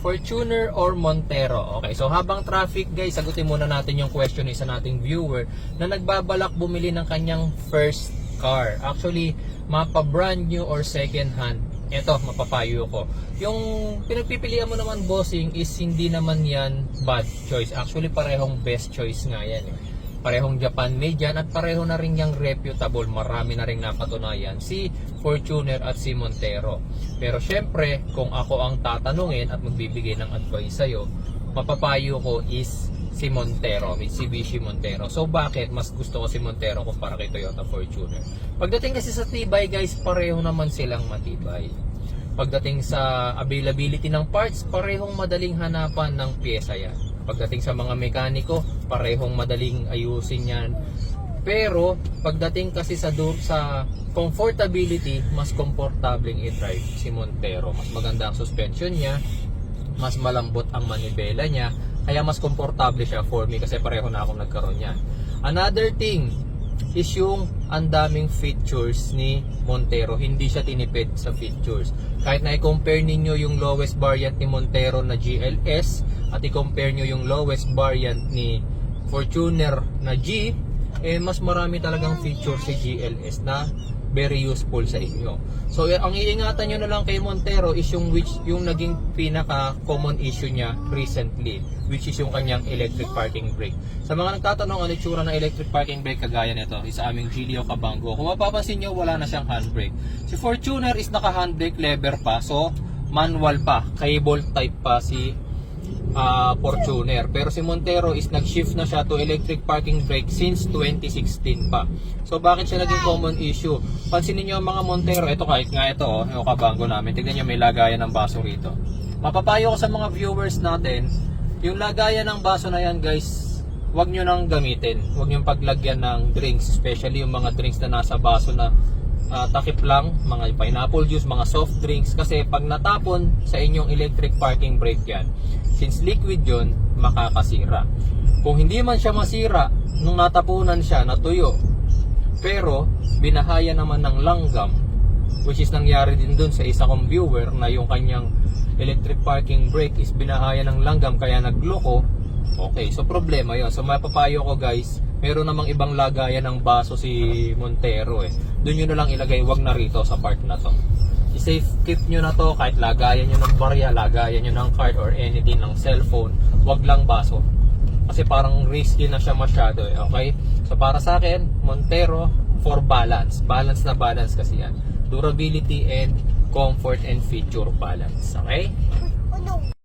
Fortuner or Montero? Okay, so habang traffic guys, sagutin muna natin yung question isa nating viewer na nagbabalak bumili ng kanyang first car. Actually, mapa brand new or second hand. Ito, mapapayo ko. Yung pinagpipilian mo naman bossing is hindi naman yan bad choice. Actually, parehong best choice nga yan eh. Parehong Japan made yan at pareho na rin yung reputable. Marami na rin napatunayan si Fortuner at si Montero. Pero syempre, kung ako ang tatanungin at magbibigay ng advice sa'yo, mapapayo ko is si Montero, Mitsubishi Montero. So bakit mas gusto ko si Montero kumpara kay Toyota Fortuner? Pagdating kasi sa tibay guys, pareho naman silang matibay. Pagdating sa availability ng parts, parehong madaling hanapan ng pyesa yan. Pagdating sa mga mekaniko, parehong madaling ayusin yan. Pero pagdating kasi sa comfortability, mas komportableng i-drive si Montero. Mas maganda ang suspension niya, mas malambot ang manibela niya, kaya mas komportable siya for me kasi pareho na akong nagkaroon niyan. Another thing is yung andaming features ni Montero. Hindi siya tinipid sa features. Kahit na i-compare ninyo yung lowest variant ni Montero na GLS at i-compare nyo yung lowest variant ni Fortuner na G, mas marami talagang features si GLS na very useful sa inyo. So ang iingatan nyo na lang kay Montero is yung naging pinaka common issue niya recently, which is yung kanyang electric parking brake. Sa mga nagtatanong ano itsura ng electric parking brake, kagaya nito is aming Gilio Cabango. Kung mapapansin nyo, wala na siyang handbrake. Si Fortuner is naka handbrake lever pa, so manual pa, cable type pa si Fortuner. Pero si Montero is nag-shift na siya to electric parking brake since 2016 pa. So bakit siya naging common issue? Pansinin niyo ang mga Montero, ito kahit nga ito yung Cabango namin. Tignan niyo, may lagayan ng baso rito. Mapapayo ko sa mga viewers natin, yung lagayan ng baso na yan guys, wag niyo nang gamitin. Wag niyo paglagyan ng drinks, especially yung mga drinks na nasa baso na takip lang, mga pineapple juice, mga soft drinks, kasi pag natapon sa inyong electric parking brake yan, since liquid yon, makakasira. Kung hindi man siya masira nung natapunan siya, natuyo, pero binahaya naman ng langgam, which is nangyari din dun sa isa kong viewer na yung kanyang electric parking brake is binahaya ng langgam kaya nagloko. Okay, so problema yon. So mapapayo ko guys, meron namang ibang lagayan ng baso si Montero eh. Doon nyo na lang ilagay, wag na rito sa part na to. I-safe keep nyo na to, kahit lagayan nyo ng barya, lagayan nyo ng card or anything ng cellphone, wag lang baso. Kasi parang risky na siya masyado eh, okay? So para sa akin, Montero for balance. Balance na balance kasi yan. Durability and comfort and feature balance, okay?